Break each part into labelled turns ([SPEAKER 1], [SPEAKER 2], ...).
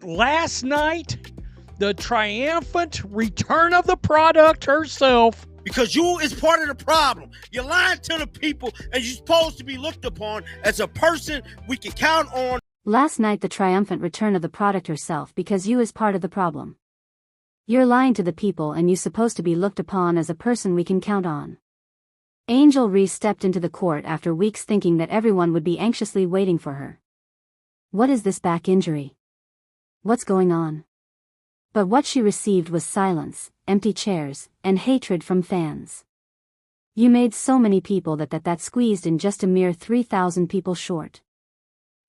[SPEAKER 1] Last night, the triumphant return of the product herself.
[SPEAKER 2] Because you is part of the problem. You're lying to the people, and you're supposed to be looked upon as a person we can count on.
[SPEAKER 3] Last night, the triumphant return of the product herself, because you is part of the problem. You're lying to the people, and you're supposed to be looked upon as a person we can count on. Angel Reese stepped into the court after weeks thinking that everyone would be anxiously waiting for her. What is this back injury? What's going on? But what she received was silence, empty chairs, and hatred from fans. You made so many people that squeezed in just a mere 3,000 people short.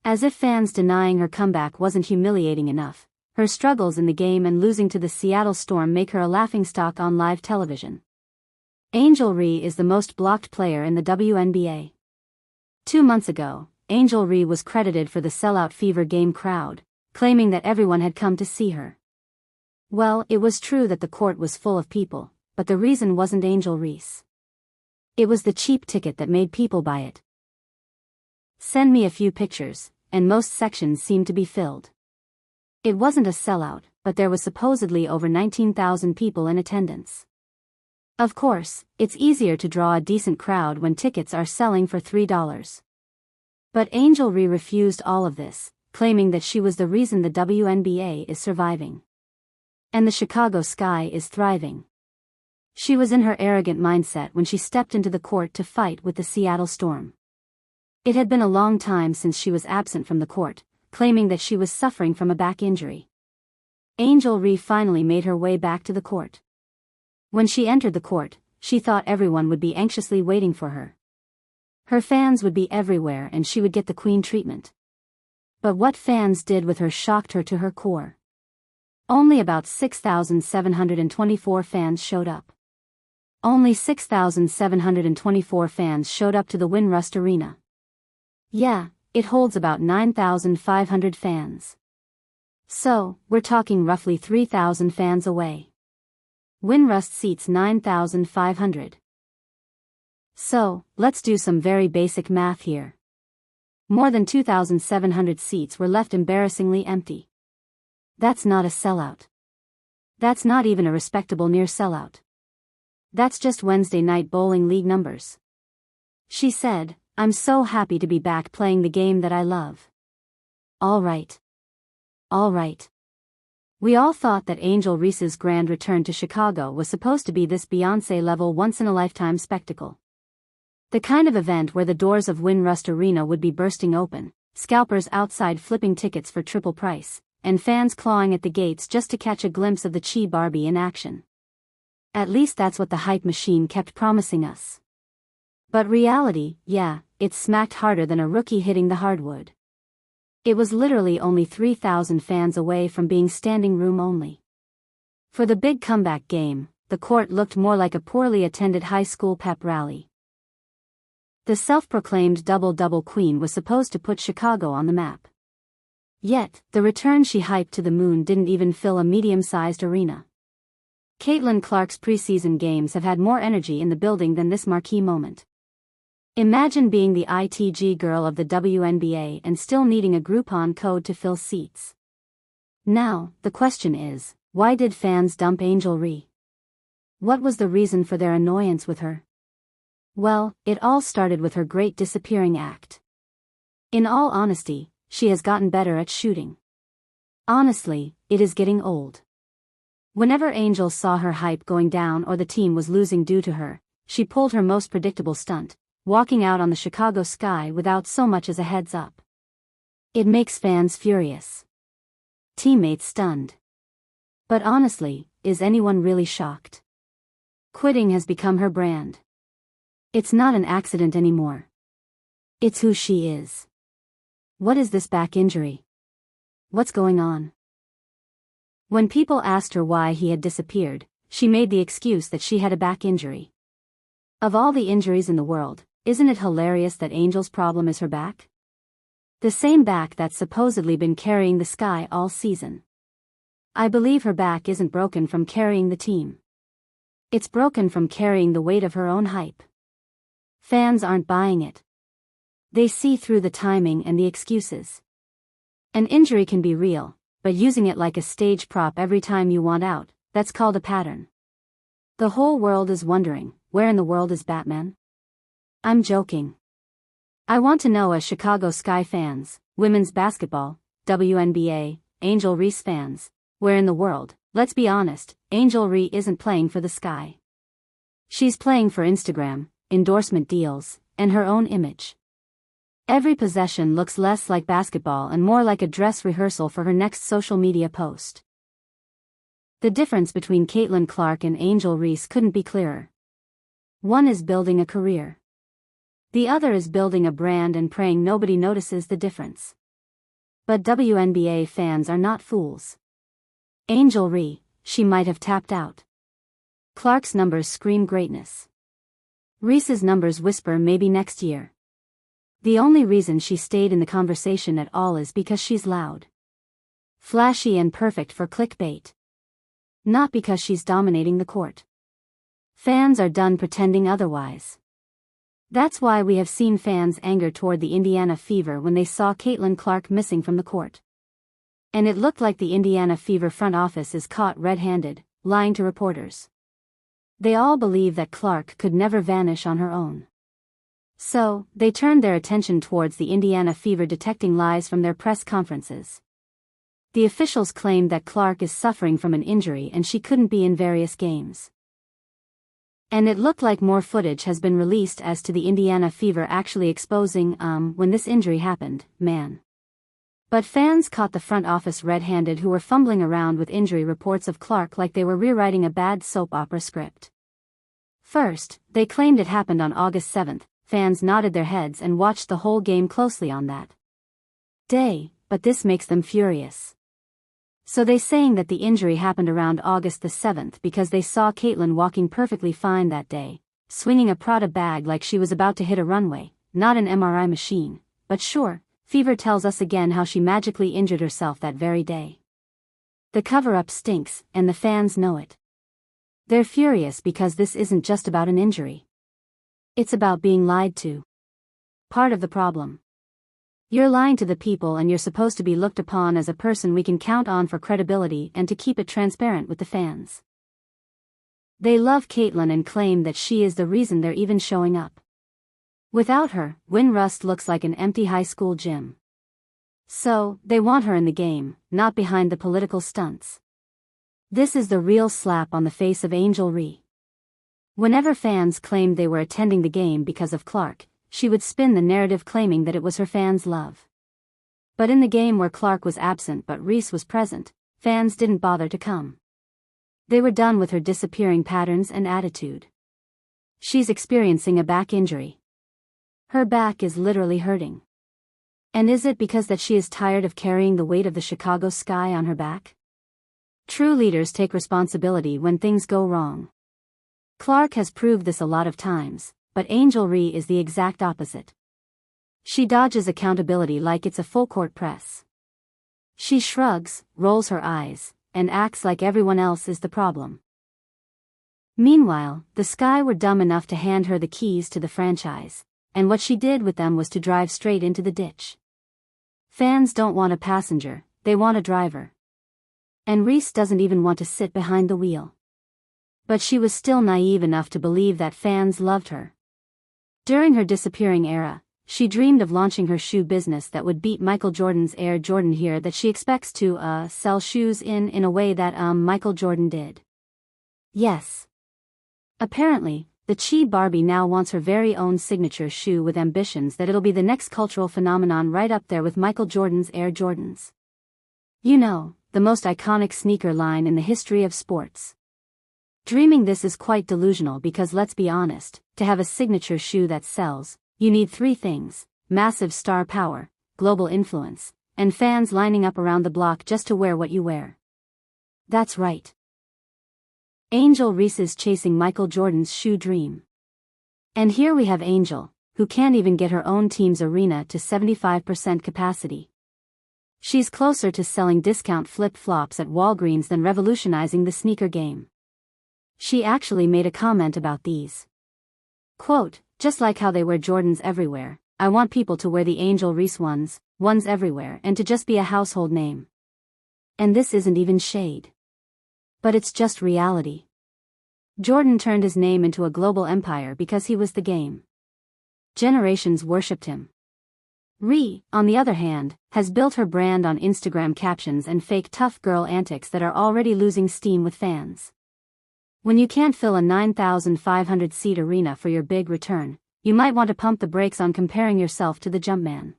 [SPEAKER 3] As if fans denying her comeback wasn't humiliating enough, her struggles in the game and losing to the Seattle Storm make her a laughingstock on live television. Angel Reese is the most blocked player in the WNBA. 2 months ago, Angel Reese was credited for the sellout Fever game crowd, claiming that everyone had come to see her. Well, it was true that the court was full of people, but the reason wasn't Angel Reese. It was the cheap ticket that made people buy it. Send me a few pictures, and most sections seemed to be filled. It wasn't a sellout, but there was supposedly over 19,000 people in attendance. Of course, it's easier to draw a decent crowd when tickets are selling for $3. But Angel Reese refused all of this, claiming that she was the reason the WNBA is surviving. And the Chicago Sky is thriving. She was in her arrogant mindset when she stepped into the court to fight with the Seattle Storm. It had been a long time since she was absent from the court, claiming that she was suffering from a back injury. Angel Reese finally made her way back to the court. When she entered the court, she thought everyone would be anxiously waiting for her. Her fans would be everywhere and she would get the queen treatment. But what fans did with her shocked her to her core. Only about 6,724 fans showed up. Only 6,724 fans showed up to the Winrust Arena. Yeah, it holds about 9,500 fans. So, we're talking roughly 3,000 fans away. Winrust seats 9,500. So, let's do some very basic math here. More than 2,700 seats were left embarrassingly empty. That's not a sellout. That's not even a respectable near sellout. That's just Wednesday night bowling league numbers. She said, "I'm so happy to be back playing the game that I love." All right. All right. We all thought that Angel Reese's grand return to Chicago was supposed to be this Beyoncé-level once-in-a-lifetime spectacle. The kind of event where the doors of Winrust Arena would be bursting open, scalpers outside flipping tickets for triple price, and fans clawing at the gates just to catch a glimpse of the Chi Barbie in action. At least that's what the hype machine kept promising us. But reality, yeah, it smacked harder than a rookie hitting the hardwood. It was literally only 3,000 fans away from being standing room only. For the big comeback game, the court looked more like a poorly attended high school pep rally. The self-proclaimed double-double queen was supposed to put Chicago on the map. Yet, the return she hyped to the moon didn't even fill a medium-sized arena. Caitlin Clark's preseason games have had more energy in the building than this marquee moment. Imagine being the ITG girl of the WNBA and still needing a Groupon code to fill seats. Now, the question is, why did fans dump Angel Reese? What was the reason for their annoyance with her? Well, it all started with her great disappearing act. In all honesty, she has gotten better at shooting. Honestly, it is getting old. Whenever Angel saw her hype going down or the team was losing due to her, she pulled her most predictable stunt, walking out on the Chicago Sky without so much as a heads up. It makes fans furious. Teammates stunned. But honestly, is anyone really shocked? Quitting has become her brand. It's not an accident anymore. It's who she is. What is this back injury? What's going on? When people asked her why he had disappeared, she made the excuse that she had a back injury. Of all the injuries in the world, isn't it hilarious that Angel's problem is her back? The same back that's supposedly been carrying the Sky all season. I believe her back isn't broken from carrying the team. It's broken from carrying the weight of her own hype. Fans aren't buying it. They see through the timing and the excuses. An injury can be real, but using it like a stage prop every time you want out, that's called a pattern. The whole world is wondering, where in the world is Batman? I'm joking. I want to know, as Chicago Sky fans, women's basketball, WNBA, Angel Reese fans, where in the world? Let's be honest, Angel Reese isn't playing for the Sky. She's playing for Instagram, endorsement deals, and her own image. Every possession looks less like basketball and more like a dress rehearsal for her next social media post. The difference between Caitlin Clark and Angel Reese couldn't be clearer. One is building a career. The other is building a brand and praying nobody notices the difference. But WNBA fans are not fools. Angel Reese, she might have tapped out. Clark's numbers scream greatness. Reese's numbers whisper maybe next year. The only reason she stayed in the conversation at all is because she's loud, flashy and perfect for clickbait. Not because she's dominating the court. Fans are done pretending otherwise. That's why we have seen fans anger toward the Indiana Fever when they saw Caitlin Clark missing from the court. And it looked like the Indiana Fever front office is caught red-handed, lying to reporters. They all believe that Clark could never vanish on her own. So, they turned their attention towards the Indiana Fever detecting lies from their press conferences. The officials claimed that Clark is suffering from an injury and she couldn't be in various games. And it looked like more footage has been released as to the Indiana Fever actually exposing, when this injury happened, man. But fans caught the front office red-handed who were fumbling around with injury reports of Clark like they were rewriting a bad soap opera script. First, they claimed it happened on August 7th, fans nodded their heads and watched the whole game closely on that day, but this makes them furious. So they saying that the injury happened around August the 7th because they saw Caitlin walking perfectly fine that day, swinging a Prada bag like she was about to hit a runway, not an MRI machine, but sure, Fever tells us again how she magically injured herself that very day. The cover-up stinks, and the fans know it. They're furious because this isn't just about an injury. It's about being lied to. Part of the problem. You're lying to the people and you're supposed to be looked upon as a person we can count on for credibility and to keep it transparent with the fans. They love Caitlin and claim that she is the reason they're even showing up. Without her, Winrust looks like an empty high school gym. So, they want her in the game, not behind the political stunts. This is the real slap on the face of Angel Reese. Whenever fans claimed they were attending the game because of Clark, she would spin the narrative claiming that it was her fans' love. But in the game where Clark was absent but Reese was present, fans didn't bother to come. They were done with her disappearing patterns and attitude. She's experiencing a back injury. Her back is literally hurting. And is it because that she is tired of carrying the weight of the Chicago Sky on her back? True leaders take responsibility when things go wrong. Clark has proved this a lot of times, but Angel Reese is the exact opposite. She dodges accountability like it's a full-court press. She shrugs, rolls her eyes, and acts like everyone else is the problem. Meanwhile, the Sky were dumb enough to hand her the keys to the franchise, and what she did with them was to drive straight into the ditch. Fans don't want a passenger, they want a driver. And Reese doesn't even want to sit behind the wheel. But she was still naive enough to believe that fans loved her. During her disappearing era, she dreamed of launching her shoe business that would beat Michael Jordan's Air Jordan here that she expects to, sell shoes in a way that, Michael Jordan did. Yes. Apparently, the Chi Barbie now wants her very own signature shoe with ambitions that it'll be the next cultural phenomenon right up there with Michael Jordan's Air Jordans. You know, the most iconic sneaker line in the history of sports. Dreaming this is quite delusional because let's be honest, to have a signature shoe that sells, you need three things: massive star power, global influence, and fans lining up around the block just to wear what you wear. That's right. Angel Reese is chasing Michael Jordan's shoe dream. And here we have Angel, who can't even get her own team's arena to 75% capacity. She's closer to selling discount flip-flops at Walgreens than revolutionizing the sneaker game. She actually made a comment about these. Quote, "Just like how they wear Jordans everywhere, I want people to wear the Angel Reese ones everywhere and to just be a household name." And this isn't even shade. But it's just reality. Jordan turned his name into a global empire because he was the game. Generations worshipped him. Ree, on the other hand, has built her brand on Instagram captions and fake tough girl antics that are already losing steam with fans. When you can't fill a 9,500-seat arena for your big return, you might want to pump the brakes on comparing yourself to the Jumpman.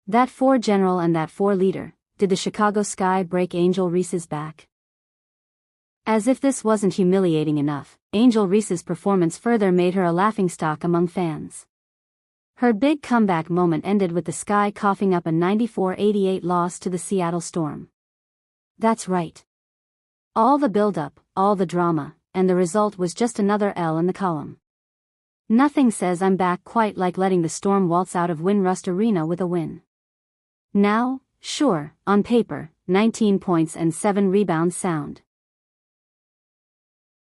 [SPEAKER 3] That 4 general and that 4 leader, did the Chicago Sky break Angel Reese's back? As if this wasn't humiliating enough, Angel Reese's performance further made her a laughingstock among fans. Her big comeback moment ended with the Sky coughing up a 94-88 loss to the Seattle Storm. That's right. All the build-up, all the drama, and the result was just another L in the column. Nothing says I'm back quite like letting the Storm waltz out of Winrust Arena with a win. Now, sure, on paper, 19 points and 7 rebounds sound.